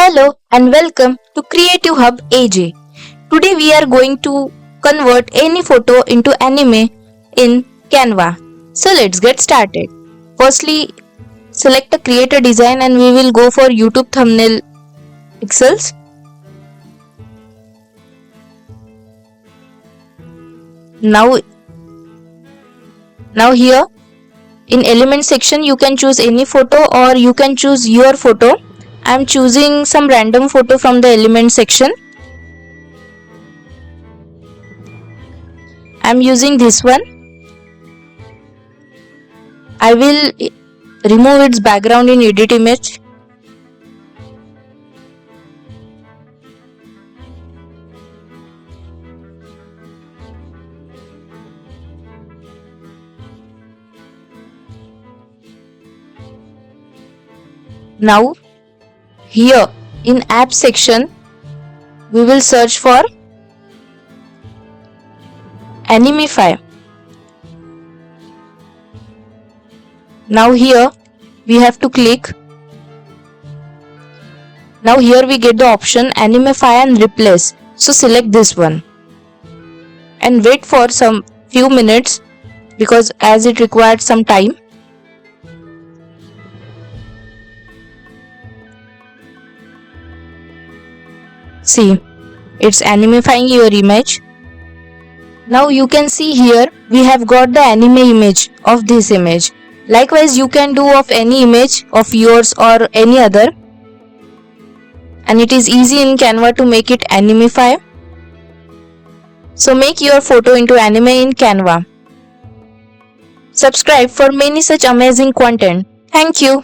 Hello and welcome to Creative Hub AJ. Today we are going to convert any photo into anime in Canva. So let's get started. Firstly, select a create a design and we will go for YouTube thumbnail pixels. Now here in element section you can choose any photo or you can choose your photo. I am choosing some random photo from the element section. I am using this one. I will remove its background in edit image. Now here in app section we will search for Animify. Now here we have to click. Now here we get the option Animify and replace. So select this one and wait for some few minutes because as it required some time. See, it's animifying your image. Now you can see here we have got the anime image of this image. Likewise you can do of any image of yours or any other. And it is easy in Canva to make it animify. So make your photo into anime in Canva. Subscribe for many such amazing content. Thank you.